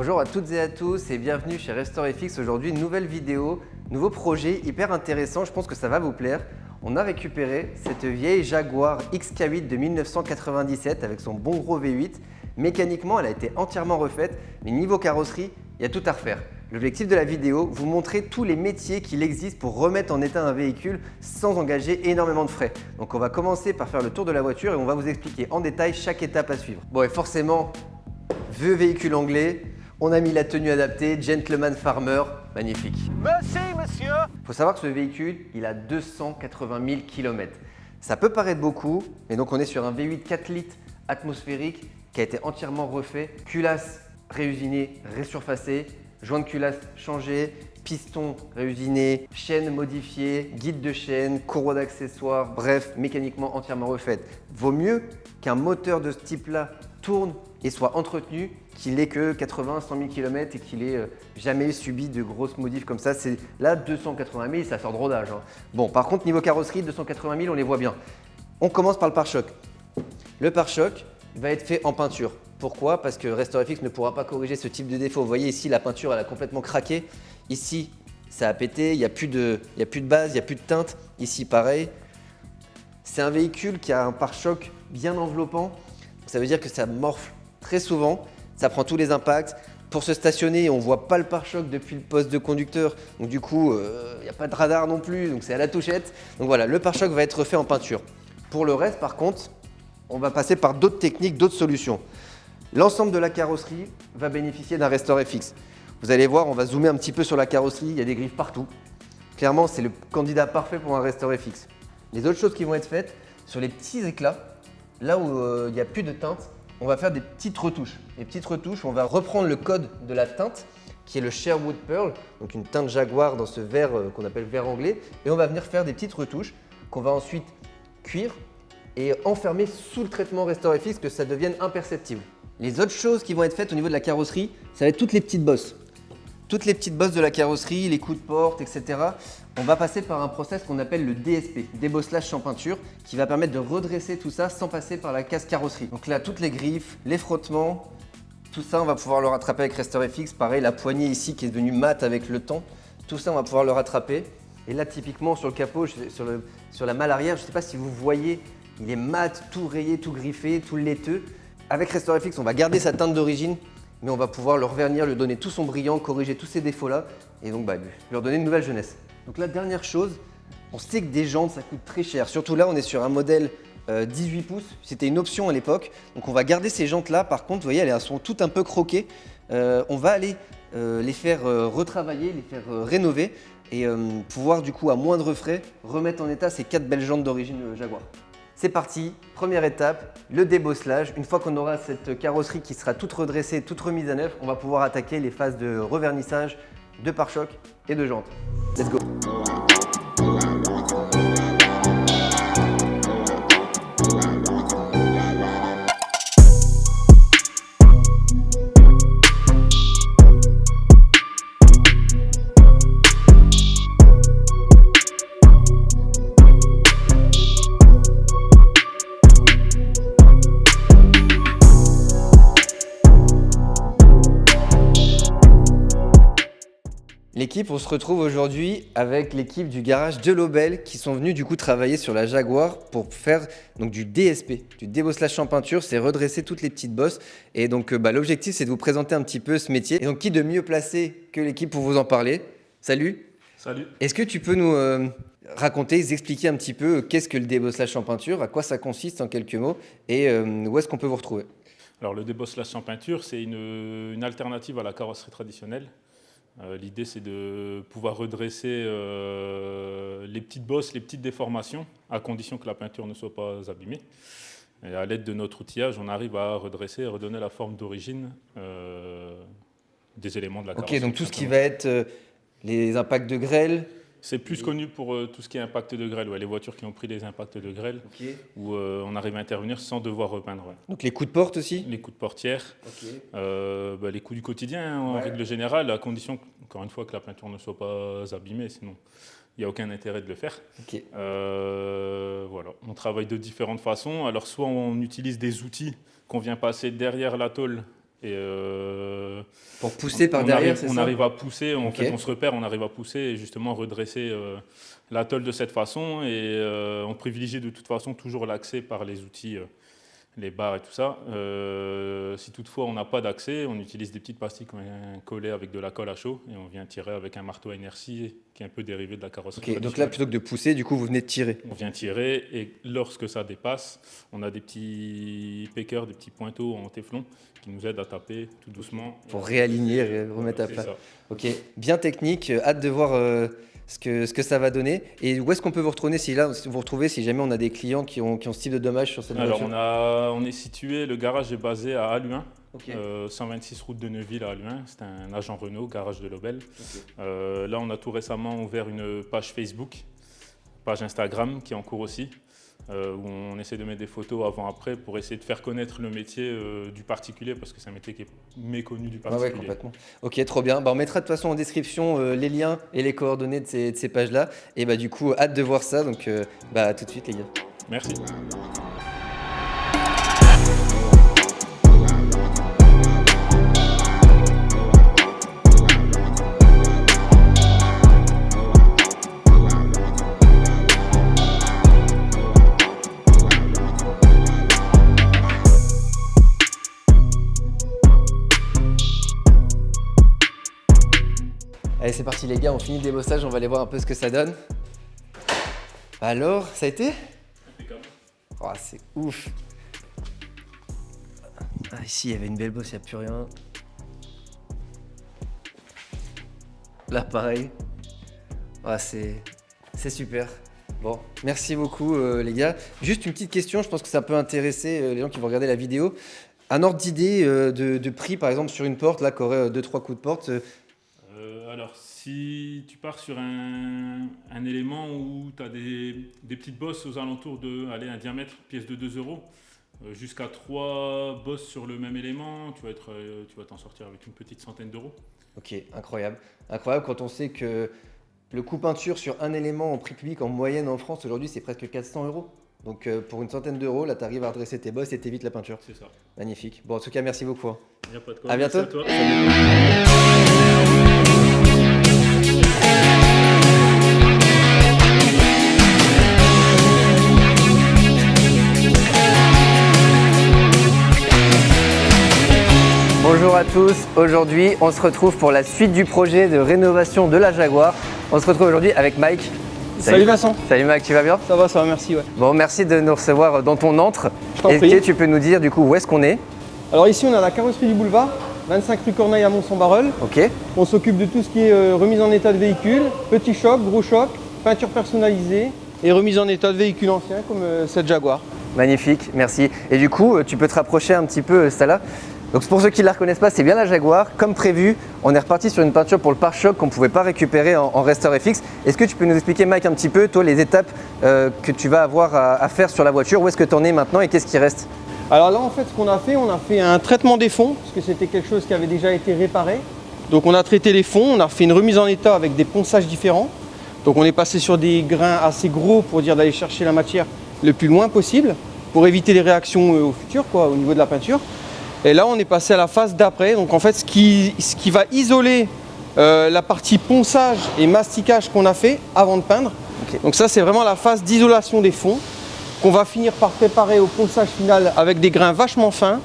Bonjour à toutes et à tous et bienvenue chez RestoreFX. Aujourd'hui, une nouvelle vidéo, nouveau projet hyper intéressant, je pense que ça va vous plaire. On a récupéré cette vieille Jaguar XK8 de 1997 avec son bon gros V8. Mécaniquement, elle a été entièrement refaite, mais niveau carrosserie, il y a tout à refaire. L'objectif de la vidéo, vous montrer tous les métiers qu'il existe pour remettre en état un véhicule sans engager énormément de frais. Donc on va commencer par faire le tour de la voiture et on va vous expliquer en détail chaque étape à suivre. Bon et forcément, vieux véhicule anglais, on a mis la tenue adaptée, Gentleman Farmer, magnifique. Merci, monsieur. Il faut savoir que ce véhicule, il a 280 000 km. Ça peut paraître beaucoup, mais donc on est sur un V8 4 litres atmosphérique qui a été entièrement refait. Culasse réusinée, résurfacée, joint de culasse changé, piston réusiné, chaîne modifiée, guide de chaîne, courroie d'accessoires, bref, mécaniquement entièrement refaite. Vaut mieux qu'un moteur de ce type-là tourne et soit entretenu qu'il ait que 80-100 000 km et qu'il ait jamais subi de grosses modifs comme ça. C'est là 280 000, ça sort de rodage. Hein. Bon, par contre, niveau carrosserie, 280 000, on les voit bien. On commence par le pare-choc. Le pare-choc va être fait en peinture. Pourquoi? Parce que RestoreFX ne pourra pas corriger ce type de défaut. Vous voyez ici, la peinture, elle a complètement craqué. Ici, ça a pété, il n'y a plus de base, il n'y a plus de teinte. Ici, pareil. C'est un véhicule qui a un pare-choc bien enveloppant. Ça veut dire que ça morfle très souvent. Ça prend tous les impacts. Pour se stationner, on ne voit pas le pare-choc depuis le poste de conducteur. Donc du coup, il n'y a pas de radar non plus, donc c'est à la touchette. Donc voilà, le pare-choc va être refait en peinture. Pour le reste, par contre, on va passer par d'autres techniques, d'autres solutions. L'ensemble de la carrosserie va bénéficier d'un RestoreFX. Vous allez voir, on va zoomer un petit peu sur la carrosserie, il y a des griffes partout. Clairement, c'est le candidat parfait pour un RestoreFX. Les autres choses qui vont être faites, sur les petits éclats, là où il n'y a plus de teinte, on va faire des petites retouches. Les petites retouches, on va reprendre le code de la teinte, qui est le Sherwood Pearl, donc une teinte Jaguar dans ce vert qu'on appelle vert anglais, et on va venir faire des petites retouches qu'on va ensuite cuire et enfermer sous le traitement RestoreFX, que ça devienne imperceptible. Les autres choses qui vont être faites au niveau de la carrosserie, ça va être toutes les petites bosses. Toutes les petites bosses de la carrosserie, les coups de porte, etc. On va passer par un process qu'on appelle le DSP, débosselage sans peinture, qui va permettre de redresser tout ça sans passer par la case carrosserie. Donc là, toutes les griffes, les frottements, tout ça, on va pouvoir le rattraper avec RestoreFX. Pareil, la poignée ici qui est devenue mate avec le temps, tout ça, on va pouvoir le rattraper. Et là, typiquement, sur le capot, sur la malle arrière, je ne sais pas si vous voyez, il est mat, tout rayé, tout griffé, tout laiteux. Avec RestoreFX, on va garder sa teinte d'origine, mais on va pouvoir le revernir, lui donner tout son brillant, corriger tous ces défauts-là, et donc lui leur donner une nouvelle jeunesse. Donc la dernière chose, on sait que des jantes, ça coûte très cher. Surtout là, on est sur un modèle 18 pouces, c'était une option à l'époque. Donc on va garder ces jantes-là, par contre, vous voyez, elles sont toutes un peu croquées. On va aller les faire retravailler, les faire rénover, et pouvoir du coup, à moindre frais, remettre en état ces 4 belles jantes d'origine Jaguar. C'est parti, première étape, le débosselage. Une fois qu'on aura cette carrosserie qui sera toute redressée, toute remise à neuf, on va pouvoir attaquer les phases de revernissage, de pare-choc et de jantes. Let's go! L'équipe, on se retrouve aujourd'hui avec l'équipe du garage de l'Aubel qui sont venus du coup travailler sur la Jaguar pour faire donc du DSP, du débosselage sans peinture, c'est redresser toutes les petites bosses. Et donc l'objectif c'est de vous présenter un petit peu ce métier. Et donc qui de mieux placé que l'équipe pour vous en parler? Salut! Salut. Est-ce que tu peux nous raconter, expliquer un petit peu qu'est-ce que le débosselage sans peinture, à quoi ça consiste en quelques mots et où est-ce qu'on peut vous retrouver? Alors le débosselage sans peinture, c'est une alternative à la carrosserie traditionnelle. L'idée, c'est de pouvoir redresser les petites bosses, les petites déformations, à condition que la peinture ne soit pas abîmée. Et à l'aide de notre outillage, on arrive à redresser et redonner la forme d'origine des éléments de la carrosserie. Ok, donc tout ce qui va être les impacts de grêle. C'est plus connu pour tout ce qui est impact de grêle, ouais, les voitures qui ont pris des impacts de grêle, où on arrive à intervenir sans devoir repeindre. Ouais. Donc les coups de porte aussi? Les coups de portière, les coups du quotidien, en règle générale, à condition, encore une fois, que la peinture ne soit pas abîmée, sinon il n'y a aucun intérêt de le faire. Voilà. On travaille de différentes façons. Alors soit on utilise des outils qu'on vient passer derrière la tôle Et Pour pousser par derrière, c'est ça? on arrive à pousser, en Ok. fait, on se repère, on arrive à pousser et justement redresser la tôle de cette façon. Et on privilégie de toute façon toujours l'accès par les outils, les barres et tout ça. Si toutefois on n'a pas d'accès, on utilise des petites pastilles qu'on vient coller avec de la colle à chaud et on vient tirer avec un marteau à inertie qui est un peu dérivé de la carrosserie Ok, donc là, traditionnelle. plutôt que de pousser, du coup, vous venez de tirer. On vient tirer et lorsque ça dépasse, on a des petits piqueurs, des petits pointeaux en téflon qui nous aident à taper tout doucement. Pour réaligner et remettre à C'est plat. ça. Ok, bien technique, hâte de voir ce que ça va donner. Et où est-ce qu'on peut vous retrouver si jamais on a des clients qui ont ce type de dommages sur cette Alors voiture? on est situé, le garage est basé à Halluin, Ok. 126 route de Neuville à Halluin. C'est un agent Renault, garage de Lobel. Ok. Là on a tout récemment ouvert une page Facebook, page Instagram qui est en cours aussi. Où on essaie de mettre des photos avant-après pour essayer de faire connaître le métier du particulier parce que c'est un métier qui est méconnu du Ah particulier. ouais, complètement. Ok, trop bien. Bah, on mettra de toute façon en description les liens et les coordonnées de ces pages-là. Et bah, du coup, hâte de voir ça. Donc, à tout de suite, les gars. Merci. Allez, c'est parti, les gars. On finit le débossage. On va aller voir un peu ce que ça donne. Alors, ça a été? Oh, c'est ouf. Ah, ici, il y avait une belle bosse, il n'y a plus rien. Là, pareil. Ah, c'est super. Bon, merci beaucoup, les gars. Juste une petite question, je pense que ça peut intéresser les gens qui vont regarder la vidéo. Un ordre d'idée de prix, par exemple, sur une porte, là, qui aurait 2-3 coups de porte. Alors, si tu pars sur un élément où tu as des petites bosses aux alentours de, allez, un diamètre, pièce de 2 euros, jusqu'à 3 bosses sur le même élément, tu vas t'en sortir avec une petite centaine d'euros. Ok, incroyable. Incroyable quand on sait que le coût peinture sur un élément en prix public en moyenne en France aujourd'hui, c'est presque 400 euros. Donc pour une centaine d'euros, là, tu arrives à redresser tes bosses et t'évites la peinture. C'est ça. Magnifique. Bon, en tout cas, merci beaucoup. Hein. Il n'y a pas de quoi. À Merci bientôt. toi. Bonjour à tous, aujourd'hui on se retrouve pour la suite du projet de rénovation de la Jaguar. On se retrouve aujourd'hui avec Mike. Salut Vincent. Salut Mike, tu vas bien? Ça va, merci, ouais. Bon, merci de nous recevoir dans ton antre. Je t'en Est-ce prie. que tu peux nous dire du coup où est-ce qu'on est? Alors ici on a la carrosserie du boulevard, 25 rue Corneille à Mons-en-Barœul. Ok, On s'occupe de tout ce qui est remise en état de véhicule, petit choc, gros choc, peinture personnalisée et remise en état de véhicule ancien comme cette Jaguar. magnifique, merci. Et du coup, tu peux te rapprocher un petit peu, ça là. Donc pour ceux qui ne la reconnaissent pas, c'est bien la Jaguar. Comme prévu, on est reparti sur une peinture pour le pare-choc qu'on ne pouvait pas récupérer en restauré fixe. Est-ce que tu peux nous expliquer, Mike, un petit peu, toi, les étapes que tu vas avoir à faire sur la voiture? Où est-ce que tu en es maintenant et qu'est-ce qui reste? Alors là en fait ce qu'on a fait, on a fait un traitement des fonds parce que c'était quelque chose qui avait déjà été réparé. Donc on a traité les fonds, on a fait une remise en état avec des ponçages différents. Donc on est passé sur des grains assez gros pour dire d'aller chercher la matière le plus loin possible pour éviter les réactions au futur quoi, au niveau de la peinture. Et là on est passé à la phase d'après. Donc en fait ce qui va isoler la partie ponçage et masticage qu'on a fait avant de peindre. Okay. Donc ça c'est vraiment la phase d'isolation des fonds qu'on va finir par préparer au ponçage final avec des grains vachement fins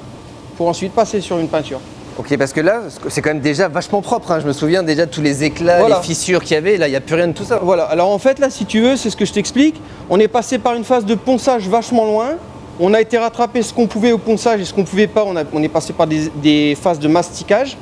pour ensuite passer sur une peinture. Ok, parce que là, c'est quand même déjà vachement propre. Hein. Je me souviens déjà de tous les éclats, Voilà. les fissures qu'il y avait. Là, il n'y a plus rien de tout ça. Voilà, alors en fait là si tu veux, c'est ce que je t'explique, on est passé par une phase de ponçage vachement loin, on a été rattrapé ce qu'on pouvait au ponçage et ce qu'on pouvait pas, on est passé par des phases de masticage.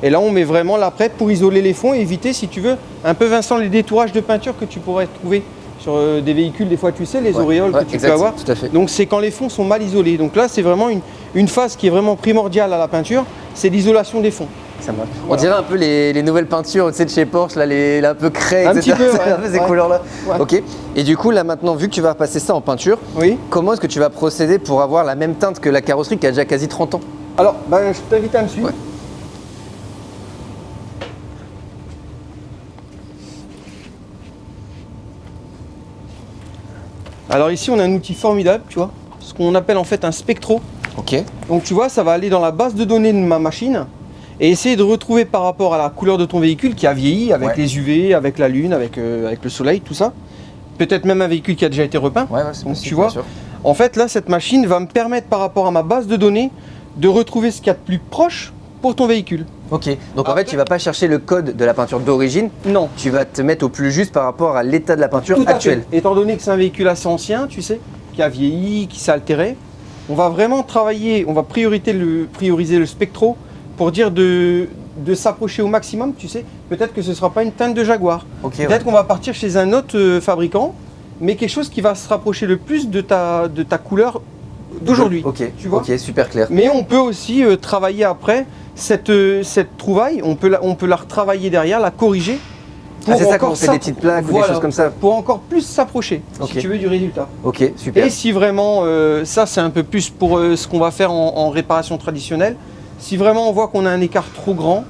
Et là on met vraiment l'après pour isoler les fonds et éviter si tu veux un peu Vincent les détourages de peinture que tu pourrais trouver sur des véhicules, des fois tu sais, les auréoles que tu exact, peux avoir. tout à fait. Donc c'est quand les fonds sont mal isolés. Donc là c'est vraiment une phase qui est vraiment primordiale à la peinture, c'est l'isolation des fonds. Ça marche. On dirait un peu les nouvelles peintures, tu sais, de chez Porsche, là, les un peu craie, Un etc. petit peu, C'est ouais, un peu ces ouais. couleurs-là. Ouais. Ok. Et du coup, là maintenant, vu que tu vas repasser ça en peinture, Oui. comment est-ce que tu vas procéder pour avoir la même teinte que la carrosserie qui a déjà quasi 30 ans? Alors ben, je t'invite à me suivre. Ouais. Alors ici on a un outil formidable, tu vois, ce qu'on appelle en fait un spectro. Ok. Donc tu vois, ça va aller dans la base de données de ma machine et essayer de retrouver par rapport à la couleur de ton véhicule qui a vieilli avec Ouais. les UV, avec la lune, avec le soleil, tout ça. Peut-être même un véhicule qui a déjà été repeint. Ouais, c'est Donc, possible, tu vois, bien sûr. En fait, là, cette machine va me permettre par rapport à ma base de données de retrouver ce qu'il y a de plus proche pour ton véhicule. Ok. Donc en Après- fait, tu vas pas chercher le code de la peinture d'origine, Non. tu vas te mettre au plus juste par rapport à l'état de la peinture Tout à actuelle. fait. Étant donné que c'est un véhicule assez ancien, tu sais, qui a vieilli, qui s'est altéré, on va vraiment travailler, on va prioriser le spectro pour dire de s'approcher au maximum, tu sais. Peut-être que ce ne sera pas une teinte de Jaguar. Ok. Peut-être Ouais. qu'on va partir chez un autre fabricant, mais quelque chose qui va se rapprocher le plus de ta couleur d'aujourd'hui. Ok. Tu vois. Ok, super clair. Mais on peut aussi travailler après cette trouvaille, on peut la retravailler derrière, la corriger. Ah, c'est ça encore quand on fait des petites plaques ou des choses comme ça. Pour encore plus s'approcher, Ok. si tu veux, du résultat. Ok, super. Et si vraiment, ça c'est un peu plus pour ce qu'on va faire en réparation traditionnelle, si vraiment on voit qu'on a un écart trop grand,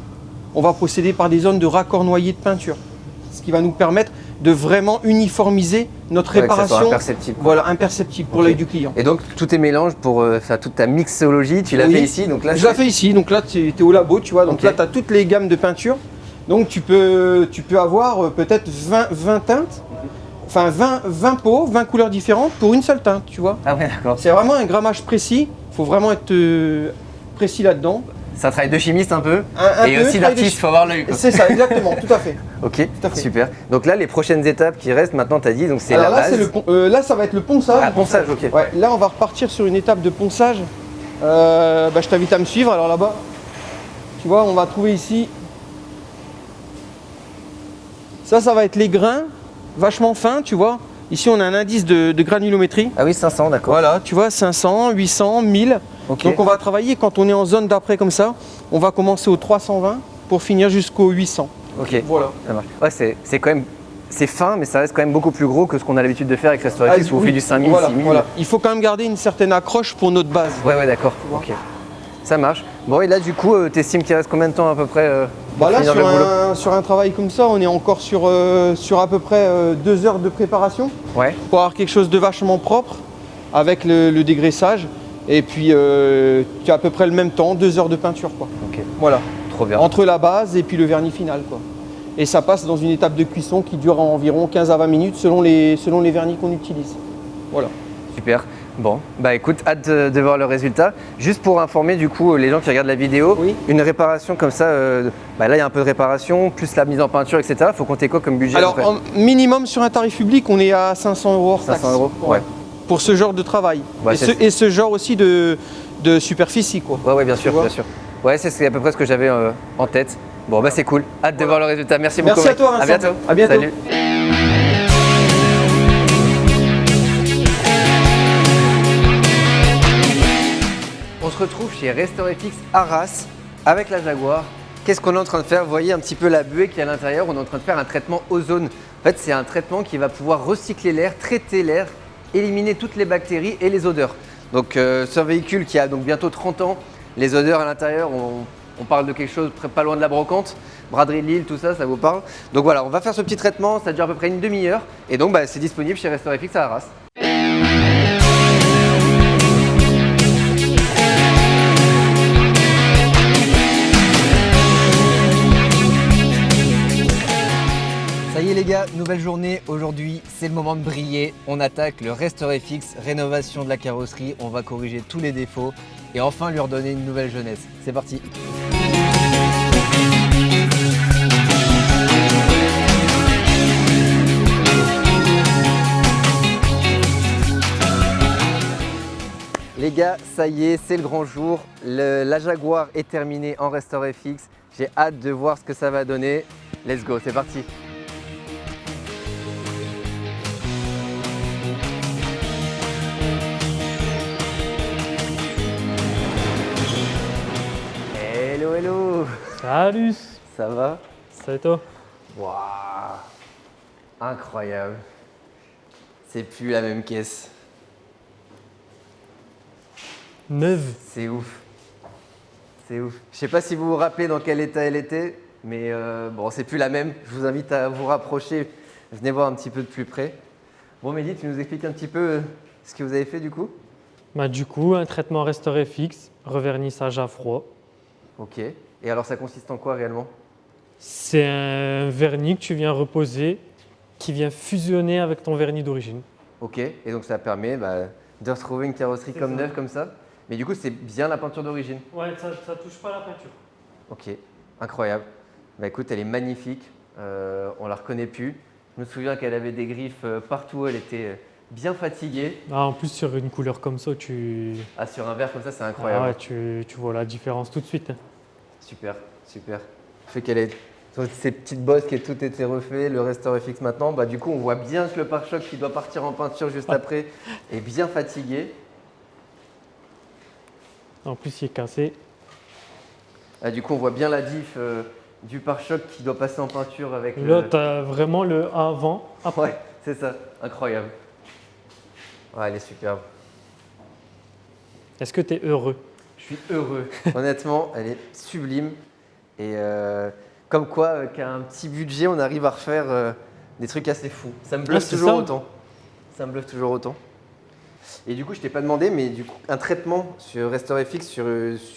on va procéder par des zones de raccord noyé de peinture. Ce qui va nous permettre de vraiment uniformiser notre Ouais, que ça soit réparation. imperceptible. Voilà, imperceptible pour Ok. l'œil du client. Et donc, tous tes mélanges pour faire toute ta mixologie, tu l'as Oui. fait ici. Donc là, Je l'ai fait ici, donc là tu es au labo, tu vois, donc Ok. là tu as toutes les gammes de peinture. Donc tu peux avoir peut-être 20 teintes, enfin 20 pots, 20 couleurs différentes pour une seule teinte, tu vois. Ah ouais, d'accord. C'est vraiment un grammage précis, il faut vraiment être précis là-dedans. Ça travaille de chimiste un peu. Un Et peu, aussi travail de d'artiste, chi- faut avoir l'œil. quoi. C'est ça, exactement, tout à fait. Ok, Tout à fait. super. Donc là, les prochaines étapes qui restent, maintenant, tu as dit, donc c'est la Alors là, base. là, ça va être le ponçage. Ah, ponçage, ok. Ouais, là, on va repartir sur une étape de ponçage. Je t'invite à me suivre. Alors là-bas, tu vois, on va trouver ici. Ça va être les grains vachement fins, tu vois. Ici, on a un indice de granulométrie. Ah oui, 500, d'accord. Voilà, tu vois, 500, 800, 1000. Ok. Donc on va travailler, quand on est en zone d'après comme ça, on va commencer au 320 pour finir jusqu'au 800. Ok, Voilà. ça marche. Ouais, c'est quand même. C'est fin, mais ça reste quand même beaucoup plus gros que ce qu'on a l'habitude de faire avec Restorefix où on oui, fait du 5000, voilà, 6000. voilà. Il faut quand même garder une certaine accroche pour notre base. Ouais, d'accord. vois. Ok. Ça marche. Bon, et là, du coup, t'estimes qu'il reste combien de temps à peu près pour Là, finir le boulot sur un travail comme ça, on est encore sur à peu près 2 heures de préparation Ouais. pour avoir quelque chose de vachement propre avec le dégraissage. Et puis, tu as à peu près le même temps, 2 heures de peinture, quoi. Ok. Voilà. Trop bien. Entre la base et puis le vernis final, quoi. Et ça passe dans une étape de cuisson qui dure environ 15 à 20 minutes selon les vernis qu'on utilise. Voilà. Super. Bon, bah écoute, hâte de voir le résultat. Juste pour informer du coup les gens qui regardent la vidéo, Oui. une réparation comme ça, là il y a un peu de réparation, plus la mise en peinture, etc. Faut compter quoi comme budget à Alors, peu près en minimum sur un tarif public, on est à 500 € hors 500 taxe. €. Ouais. Pour ce genre de travail. Ouais, et ce genre aussi de superficie, quoi. Ouais, bien sûr, Tu vois. bien sûr. Ouais, c'est à peu près ce que j'avais en tête. Bon, bah c'est cool. Hâte de voir le résultat. Merci beaucoup. Merci à toi, Mec. Vincent. À bientôt. À bientôt. Salut. On se retrouve chez Restorefix Arras avec la Jaguar. Qu'est-ce qu'on est en train de faire? Vous voyez un petit peu la buée qui est à l'intérieur. On est en train de faire un traitement ozone. En fait, c'est un traitement qui va pouvoir recycler l'air, traiter l'air, éliminer toutes les bactéries et les odeurs. Donc, c'est un véhicule qui a donc bientôt 30 ans. Les odeurs à l'intérieur, on parle de quelque chose pas loin de la brocante. Braderie de Lille, tout ça, ça vous parle? Donc voilà, on va faire ce petit traitement. Ça dure à peu près une demi-heure. Et donc, c'est disponible chez Restorefix à Arras. Ça y est les gars, nouvelle journée. Aujourd'hui, c'est le moment de briller. On attaque le Restorefix, rénovation de la carrosserie. On va corriger tous les défauts et enfin lui redonner une nouvelle jeunesse. C'est parti. Les gars, ça y est, c'est le grand jour. La Jaguar est terminée en Restorefix. J'ai hâte de voir ce que ça va donner. Let's go, c'est parti. Hello, hello. Salut, Ça va? ça et toi? Waouh, incroyable. C'est plus la même caisse. Neuve. C'est ouf. C'est ouf. Je sais pas si vous vous rappelez dans quel état elle était, mais bon, c'est plus la même. Je vous invite à vous rapprocher. Venez voir un petit peu de plus près. Bon, Mehdi, tu nous expliques un petit peu ce que vous avez fait du coup? Bah, du coup, un traitement restauré fixe, revernissage à froid. Ok. Et alors ça consiste en quoi réellement? C'est un vernis que tu viens reposer qui vient fusionner avec ton vernis d'origine. Ok. Et donc ça permet de retrouver une carrosserie C'est comme ça. neuve comme ça. Mais du coup c'est bien la peinture d'origine. Ouais, ça touche pas la peinture. Ok. Incroyable. Bah écoute, elle est magnifique. On la reconnaît plus. Je me souviens qu'elle avait des griffes partout. Elle était bien fatiguée. Ah, en plus, sur une couleur comme ça, Ah, sur un verre comme ça, c'est incroyable. ah ouais, tu vois la différence tout de suite. Super, super. Le fait qu'elle ait toutes ces petites bosses qui aient tout été refait, le restauré fixe maintenant, du coup on voit bien que le pare-choc qui doit partir en peinture juste après est bien fatigué. En plus, il est cassé. Ah, du coup on voit bien la diff du pare-choc qui doit passer en peinture avec Là, tu as vraiment le avant. Ouais, c'est ça, incroyable. Ouais, elle est superbe. Est-ce que tu es heureux? Je suis heureux. Honnêtement, elle est sublime. Et comme quoi, qu'à un petit budget, on arrive à refaire des trucs assez fous. Ça me bluffe c'est toujours ça. autant. Ça me bluffe toujours autant. Et du coup, je t'ai pas demandé, mais du coup, un traitement sur Restore FX sur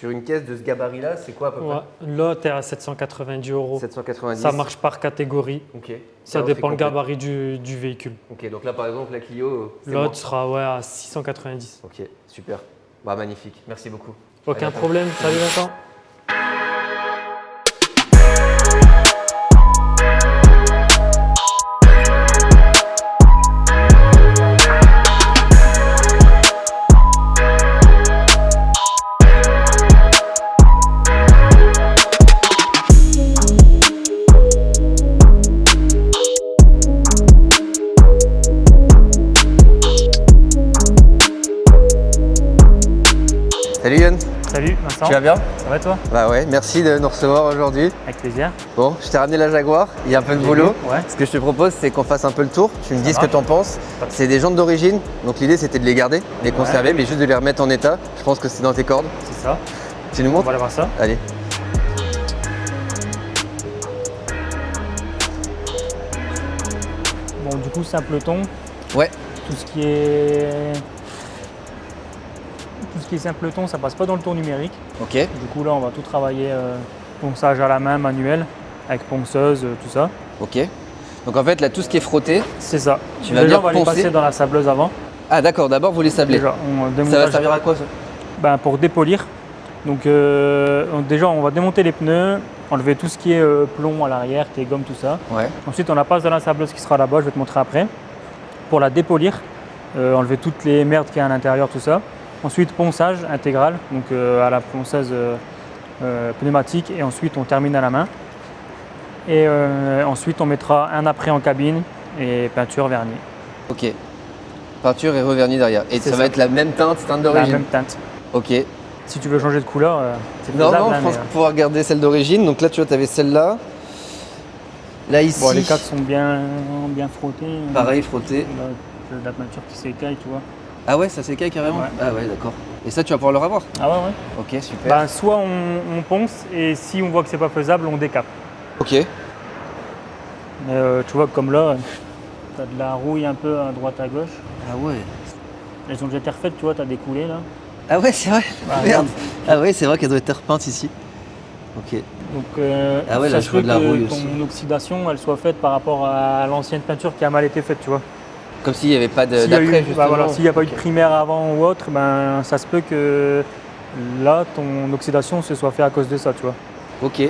une caisse de ce gabarit-là, c'est quoi à peu Ouais. Là, tu es à 790 près euros. 790. Ça marche par catégorie. Ok. Ça Carrosserie dépend le complète. gabarit du véhicule. Ok, donc là, par exemple, la Clio, c'est Là, bon. tu seras ouais, à 690. Ok, super. Magnifique. Merci beaucoup. Aucun Allez, problème. Salut Vincent. Salut Yann, Salut Vincent, tu vas bien? ça va toi? Bah ouais, merci de nous recevoir aujourd'hui. Avec plaisir. Bon, je t'ai ramené la Jaguar, il y a un peu de J'ai boulot. vu, ouais. Ce que je te propose, c'est qu'on fasse un peu le tour. Tu me dis ce que marche. t'en penses. C'est des jantes d'origine, donc l'idée c'était de les garder, de les conserver, mais juste de les remettre en état. Je pense que c'est dans tes cordes. C'est ça. Tu nous On montres? va aller voir ça. Allez. Bon, du coup, simpleton, Ouais, tout ce qui est simpleton, ça passe pas dans le tour numérique. ok, Du coup, là, on va tout travailler ponçage à la main, manuel, avec ponceuse, tout ça. ok. Donc en fait, là, tout ce qui est frotté, C'est ça. Tu vas Déjà, bien on va les poncer. passer dans la sableuse avant. ah d'accord, d'abord vous les sablez. Déjà, Ça va servir à quoi ça? Ben, pour dépolir. Donc, déjà, on va démonter les pneus, enlever tout ce qui est plomb à l'arrière, tes gommes, tout ça. Ouais, Ensuite, on la passe dans la sableuse qui sera là-bas, je vais te montrer après. Pour la dépolir, enlever toutes les merdes qu'il y a à l'intérieur, tout ça. Ensuite, ponçage intégral, donc à la ponceuse pneumatique, et ensuite on termine à la main. Et ensuite, on mettra un après en cabine et peinture vernis. ok. Peinture et revernis derrière. Et C'est ça ça. va être la même teinte La d'origine. même teinte. Ok. Si tu veux changer de couleur, c'est Non, faisable. non, hein, je pense mais, pouvoir garder celle d'origine. Donc là, tu vois, tu avais celle-là. Là, ici, bon, les quatre sont bien frottés. pareil, frotté. Là, c'est de la peinture qui s'écaille, tu vois. Ah ouais, ça s'écaille carrément? Ouais. Ah ouais, d'accord. Et ça, tu vas pouvoir le revoir? Ah ouais, ouais. Ok, super. Ben, soit on ponce, et si on voit que c'est pas faisable, on décape. Ok. Mais tu vois, comme là, tu as de la rouille un peu à droite à gauche. Ah ouais. Elles ont déjà été refaites, tu vois, tu as des coulées là. Ah ouais, c'est vrai. Bah, Merde. Ah ouais, c'est vrai qu'elle doit être repeinte ici. Ok. Donc, Ah ouais, là, ça je se vois peut de la que rouille ton aussi. oxydation, elle soit faite par rapport à l'ancienne peinture qui a mal été faite, tu vois. Comme s'il n'y avait pas S'il y a eu- d'après, bah justement. voilà, s'il n'y a pas eu de Ok. primaire avant ou autre, ben, ça se peut que là, ton oxydation se soit faite à cause de ça, tu vois. Ok.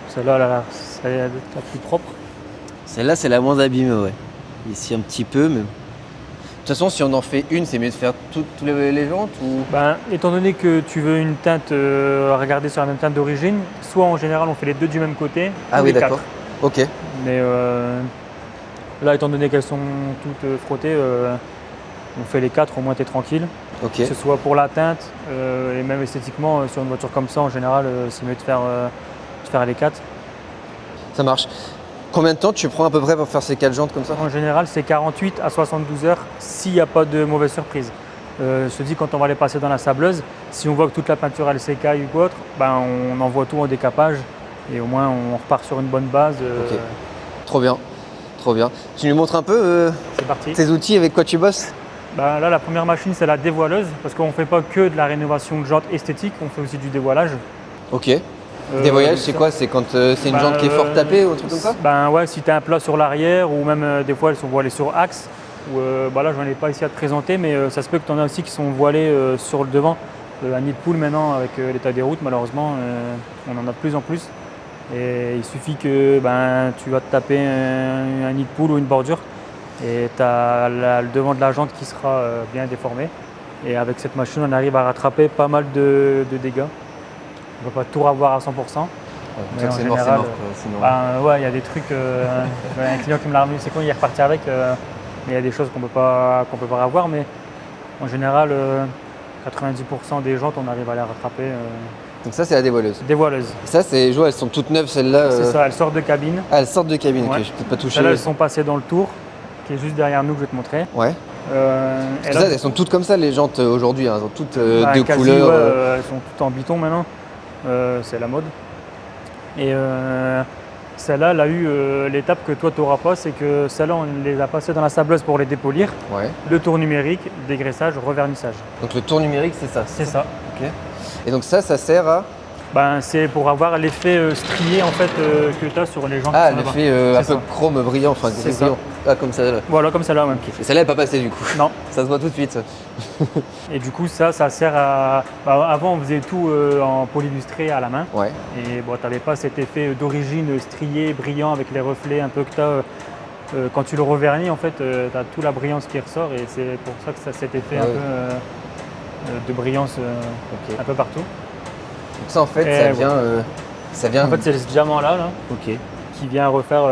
Celle-là, c'est la plus propre. Celle-là, c'est la moins abîmée, ouais. Ici, un petit peu, mais... De toute façon, si on en fait une, c'est mieux de faire toutes les jantes ou... Ben, étant donné que tu veux une teinte, regarder sur la même teinte d'origine, soit en général on fait les deux du même côté, Ah ou oui, les d'accord. quatre. Ok. Mais là, étant donné qu'elles sont toutes frottées, on fait les quatre, au moins t'es tranquille. Ok. Que ce soit pour la teinte et même esthétiquement, sur une voiture comme ça, en général, c'est mieux de faire les quatre. Ça marche. Combien de temps tu prends à peu près pour faire ces 4 jantes comme ça? En général, c'est 48 à 72 heures s'il n'y a pas de mauvaise surprise. Je te dis, quand on va les passer dans la sableuse, si on voit que toute la peinture elle s'écaille ou autre, ben, on envoie tout en décapage et au moins on repart sur une bonne base. Ok. Trop bien. Trop bien. Tu nous montres un peu C'est parti. tes outils avec quoi tu bosses? Bah, là, la première machine, c'est la dévoileuse, parce qu'on ne fait pas que de la rénovation de jantes esthétique, on fait aussi du dévoilage. Ok. Dévoilage, c'est ça- quoi? C'est quand c'est une Bah, jante qui est fort tapée ou un truc comme ça? Ben ouais, si tu as un plat sur l'arrière, ou même des fois elles sont voilées sur axe, ou bah là, je n'en ai pas ici à te présenter, mais ça se peut que tu en as aussi qui sont voilées sur le devant. Un nid de poule maintenant, avec l'état des routes, malheureusement, on en a de plus en plus. Et il suffit que tu vas te taper un nid de poule ou une bordure, et tu as le devant de la jante qui sera bien déformé. Et avec cette machine, on arrive à rattraper pas mal de dégâts. On ne va pas tout revoir à 100%. Une Mais fois que en c'est mort, c'est général, mort. Quoi, sinon... Ouais, il y a des trucs. Un client qui me l'a remis, c'est con, il est reparti avec. Mais il y a des choses qu'on peut pas revoir. Mais en général, 90% des jantes, on arrive à les rattraper. Donc ça, c'est la dévoileuse. Dévoileuse. Ça, c'est, je vois, elles sont toutes neuves, celles-là. C'est ça, elles sortent de cabine. Ah, elles sortent de cabine, Ouais. ok, je peux pas toucher. Celles-là, elles sont passées dans le tour, qui est juste derrière nous, que je vais te montrer. Ouais. Et Ça, elles sont toutes comme ça, les jantes aujourd'hui, hein. Elles ont toutes de quasi, couleurs. ouais, elles sont toutes en biton maintenant. C'est la mode. Et celle-là, elle a eu l'étape que toi, tu n'auras pas, c'est que celle-là, on les a passées dans la sableuse pour les dépolir. Ouais. Le tour numérique, dégraissage, revernissage. Donc le tour numérique, c'est ça. C'est ça. Ok. Et donc ça sert à. C'est pour avoir l'effet strié en fait, que tu as sur les gens Ah, qui sont là-bas. l'effet un C'est peu ça. chrome brillant, enfin C'est gris ça. brillant. Ah, comme ça. Là. Voilà, comme celle-là même. Et celle-là, elle n'est pas passée du coup. Non. Ça se voit tout de suite. Ça. Et du coup, ça sert à. Avant, on faisait tout en polylustré à la main. Ouais. Et bon, tu n'avais pas cet effet d'origine strié, brillant avec les reflets un peu que tu as. Quand tu le revernis, en fait, tu as toute la brillance qui ressort et c'est pour ça que ça a cet effet Ah un oui. peu de brillance Ok. un peu partout. Donc ça, en fait, Et ça vient. En fait, c'est ce diamant-là Ok. qui vient refaire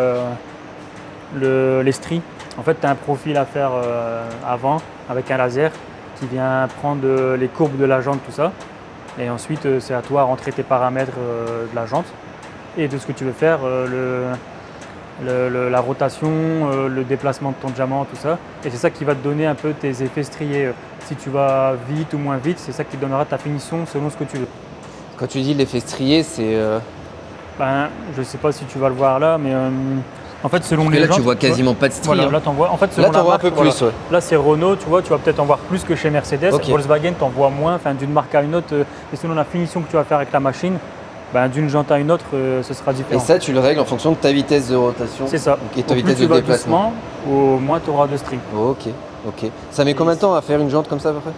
les stries. En fait, tu as un profil à faire avant avec un laser qui vient prendre les courbes de la jante, tout ça. Et ensuite, c'est à toi de rentrer tes paramètres de la jante et de ce que tu veux faire, la rotation, le déplacement de ton diamant, tout ça. Et c'est ça qui va te donner un peu tes effets striés. Si tu vas vite ou moins vite, c'est ça qui te donnera ta finition selon ce que tu veux. Quand tu dis l'effet strié, c'est. Je ne sais pas si tu vas le voir là, mais en fait, selon Parce que les là, gens. tu vois quasiment pas de stries. Voilà, hein. là, t'en vois. En fait, selon Là, t'en la vois un marque, peu plus. voilà. Ouais. Là, c'est Renault, tu vois, tu vas peut-être en voir plus que chez Mercedes. Ok. Volkswagen, tu en vois moins, d'une marque à une autre. Et selon la finition que tu vas faire avec la machine, d'une jante à une autre, ce sera Et différent. ça, tu le règles en fonction de ta vitesse de rotation. C'est ça. Et ta Au vitesse plus de tu vas déplacement. doucement, au moins tu auras de string. Ok. Ok. Ça met combien de temps à faire une jante comme ça à peu près?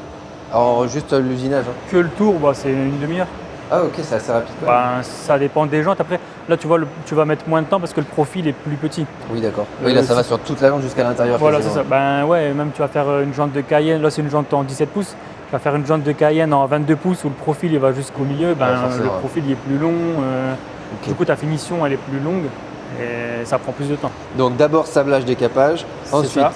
Alors, juste l'usinage. Hein. Que le tour, c'est une demi-heure. Ah, ok, c'est assez rapide. Quand même. Ça dépend des jantes. Après, là, tu vois, tu vas mettre moins de temps parce que le profil est plus petit. Oui, d'accord. Oui, là, ça va c'est- sur toute la jante jusqu'à l'intérieur. Voilà, c'est quasiment. ça. Ouais, même tu vas faire une jante de Cayenne. Là, c'est une jante en 17 pouces. Tu vas faire une jante de Cayenne en 22 pouces où le profil il va jusqu'au milieu. forcément, Le ouais. profil il est plus long. Ok. Du coup, ta finition elle est plus longue et ça prend plus de temps. Donc, d'abord sablage, décapage. C'est Ensuite, ça.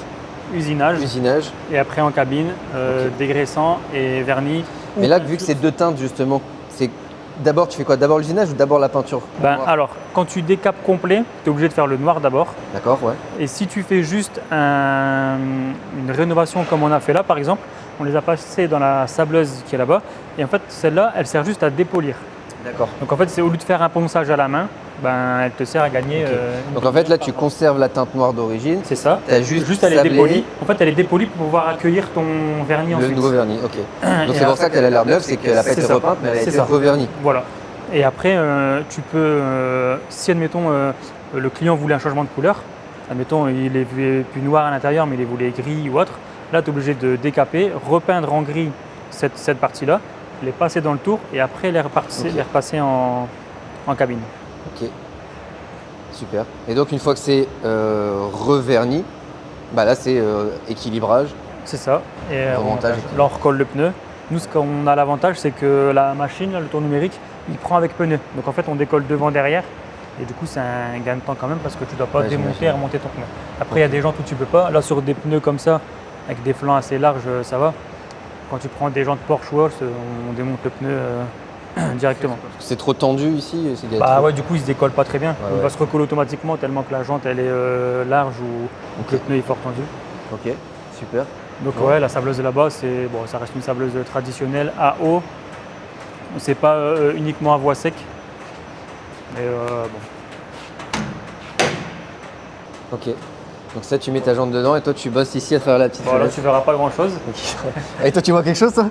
Usinage usinage. et après en cabine, Ok. dégraissant et vernis. Mais là, vu que c'est deux teintes, justement, c'est. D'abord, tu fais quoi? D'abord l'usinage ou d'abord la peinture? Alors, quand tu décapes complet, tu es obligé de faire le noir d'abord. D'accord, ouais. Et si tu fais juste une rénovation comme on a fait là, par exemple, on les a passées dans la sableuse qui est là-bas. Et en fait, celle-là, elle sert juste à dépolir. D'accord. Donc en fait, c'est au lieu de faire un ponçage à la main, elle te sert à gagner. Ok. une Donc en fait, là, tu demi-heure. conserves la teinte noire d'origine. C'est ça. T'as juste elle est sablé dépolie. En fait, elle est dépolie pour pouvoir accueillir ton vernis le ensuite. nouveau vernis. Ok. Donc Et c'est pour après- ça qu'elle a l'air neuve, c'est qu'elle n'a pas C'est été ça. repeinte, mais elle a C'est été ça. revernie. Voilà. Et après, tu peux, si admettons le client voulait un changement de couleur, admettons il est plus noir à l'intérieur, mais il les voulait gris ou autre, là tu es obligé de décaper, repeindre en gris cette partie-là, les passer dans le tour et après les repasser en cabine. Ok. Super. Et donc une fois que c'est reverni, là c'est équilibrage. C'est ça. Et Remontage. là on recolle le pneu. Nous, ce qu'on a l'avantage, c'est que la machine, là, le tour numérique, il prend avec pneu. Donc en fait, on décolle devant, derrière. Et du coup, c'est un gain de temps quand même parce que tu ne dois pas Ouais, démonter j'imagine. et remonter ton pneu. Après, il y a des jantes où tu ne peux pas. Là, sur des pneus comme ça, avec des flancs assez larges, ça va. Quand tu prends des jantes Porsche ou autre, on démonte le pneu directement. C'est trop tendu ici. Il y a trop- Ouais, du coup, il se décolle pas très bien. Il ouais. va se recoller automatiquement tellement que la jante, elle est large ou que le pneu est fort tendu. Ok. Super. Donc Ouais. ouais, la sableuse là-bas, ça reste une sableuse traditionnelle à eau. C'est pas uniquement à voie sec. Mais bon. Ok. Donc ça, tu mets ta jante dedans et toi, tu bosses ici à travers la petite Bon, là, fenêtre. tu verras pas grand chose. Et toi, tu vois quelque chose, toi?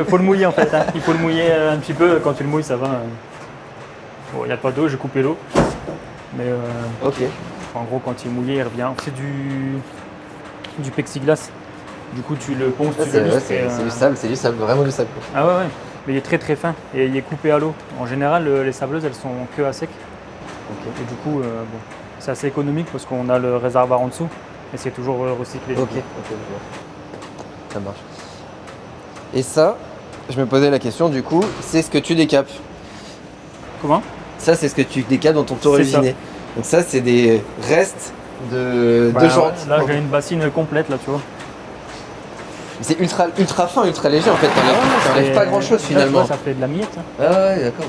Faut le mouiller en fait. Hein. Il faut le mouiller un petit peu. Quand tu le mouilles, ça va. Bon, il n'y a pas d'eau, j'ai coupé l'eau. Mais Ok. en gros, quand il est mouillé, il revient. C'est du plexiglas. Du coup, tu le ponces, tu le lustres. C'est du sable, vraiment du sable. Ah ouais. Mais il est très très fin et il est coupé à l'eau. En général, les sableuses, elles sont que à sec. Ok. Et du coup, bon, c'est assez économique parce qu'on a le réservoir en dessous. Et c'est toujours recyclé. Ok, ça marche. Et ça, je me posais la question, du coup, c'est ce que tu décapes. Comment? Ça, c'est ce que tu décapes dans ton tour C'est ça. originé. Donc ça, c'est des restes de Bah, jantes. Là, j'ai une bassine complète, là, tu vois. C'est ultra fin, ultra léger en fait. T'enlèves C'est- pas grand chose là, tu vois, finalement. ça fait de la miette. Hein. Ah ouais, d'accord.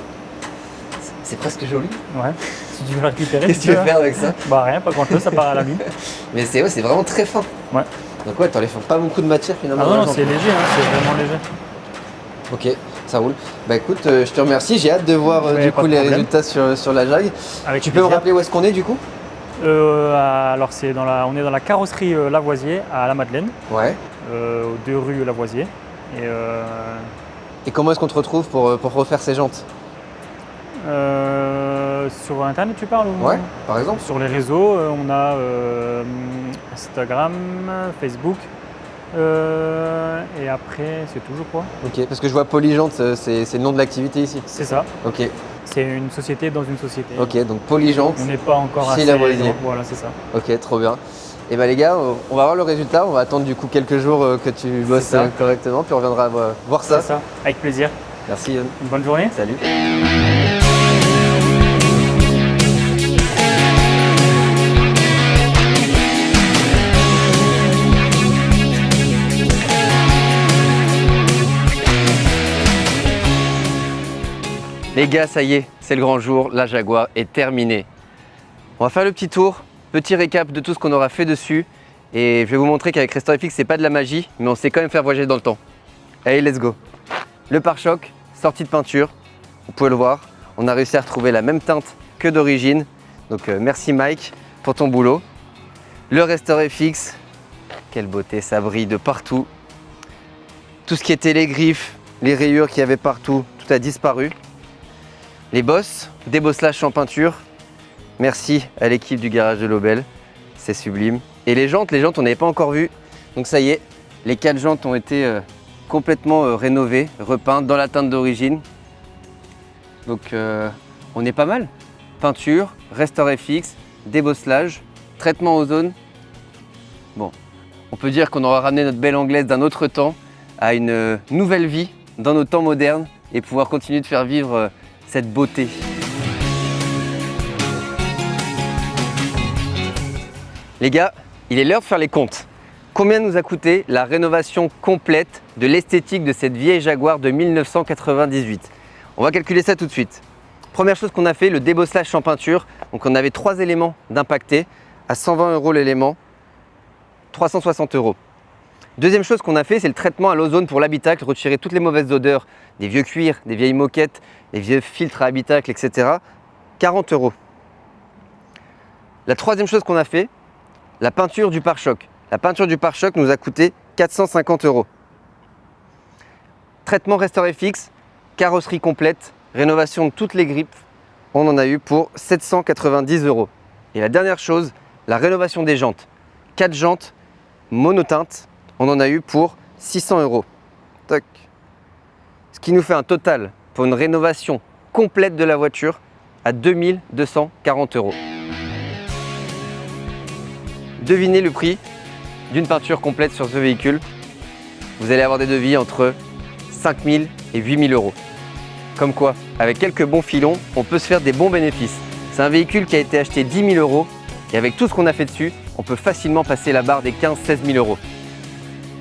C'est presque joli. Ouais. Si tu veux le récupérer, Qu'est-ce que tu veux faire avec ça? Bah rien, pas grand chose, ça part à la mine. Mais c'est vraiment très fin. Ouais. Donc ouais, t'enlèves pas beaucoup de matière finalement. Ah dans la non, jante. c'est léger, hein, c'est vraiment léger. Ok, ça roule. Bah écoute, je te remercie. J'ai hâte de voir Ouais, du pas coup de les problème. résultats sur la Jag. Avec Tu peux me plaisir. rappeler où est-ce qu'on est du coup? Alors on est dans la carrosserie Lavoisier à la Madeleine, Ouais. aux 2 rue Lavoisier. Et Et comment est-ce qu'on te retrouve pour refaire ces jantes? sur internet tu parles ou... Ouais, par exemple. Sur les réseaux, on a Instagram, Facebook. Et après, c'est toujours quoi? Ok, parce que je vois Polyjante, c'est le nom de l'activité ici. C'est ça. Ok, C'est une société dans une société. ok, donc Polyjante. On n'est pas encore Chez assez Lavoisier. grand. Voilà, c'est ça. Ok, trop bien. Et bah les gars, on va voir le résultat. On va attendre du coup quelques jours que tu bosses ça. correctement, puis on reviendra voir ça. C'est ça. Avec plaisir. Merci Yann. Une bonne journée. Salut. Les gars, ça y est, c'est le grand jour, la Jaguar est terminée. On va faire le petit tour, petit récap de tout ce qu'on aura fait dessus. Et je vais vous montrer qu'avec RestoreFX, c'est pas de la magie, mais on sait quand même faire voyager dans le temps. Allez, let's go. Le pare-choc, sortie de peinture, vous pouvez le voir. On a réussi à retrouver la même teinte que d'origine. Donc merci Mike pour ton boulot. Le RestoreFX, quelle beauté, ça brille de partout. Tout ce qui était les griffes, les rayures qu'il y avait partout, tout a disparu. Les bosses, débosselage en peinture. Merci à l'équipe du garage de l'Aubel, c'est sublime. Et les jantes, on n'avait pas encore vu. Donc ça y est, les 4 jantes ont été complètement rénovées, repeintes dans la teinte d'origine. Donc on est pas mal. Peinture, RestoreFX, débosselage, traitement ozone. Bon, on peut dire qu'on aura ramené notre belle anglaise d'un autre temps à une nouvelle vie dans nos temps modernes et pouvoir continuer de faire vivre cette beauté. Les gars, il est l'heure de faire les comptes. Combien nous a coûté la rénovation complète de l'esthétique de cette vieille Jaguar de 1998? On va calculer ça tout de suite. Première chose qu'on a fait, le débosselage en peinture. Donc on avait 3 éléments d'impacté à 120 € l'élément, 360 €. Deuxième chose qu'on a fait, c'est le traitement à l'ozone pour l'habitacle, retirer toutes les mauvaises odeurs, des vieux cuirs, des vieilles moquettes, des vieux filtres à habitacle, etc. 40 €. La troisième chose qu'on a fait, la peinture du pare-choc. La peinture du pare-choc nous a coûté 450 €. Traitement RestoreFX, carrosserie complète, rénovation de toutes les grippes, on en a eu pour 790 €. Et la dernière chose, la rénovation des jantes. 4 jantes monoteintes, on en a eu pour 600 €. Toc. Ce qui nous fait un total pour une rénovation complète de la voiture à 2240 €. Devinez le prix d'une peinture complète sur ce véhicule. Vous allez avoir des devis entre 5 000 et 8 000 €. Comme quoi, avec quelques bons filons, on peut se faire des bons bénéfices. C'est un véhicule qui a été acheté 10 000 € et avec tout ce qu'on a fait dessus, on peut facilement passer la barre des 15 000 – 16 000 €.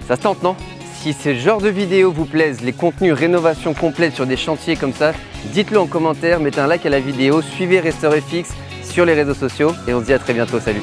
Ça se tente, non? Si ce genre de vidéos vous plaisent, les contenus rénovation complète sur des chantiers comme ça, dites-le en commentaire, mettez un like à la vidéo, suivez RestoreFX sur les réseaux sociaux et on se dit à très bientôt, salut!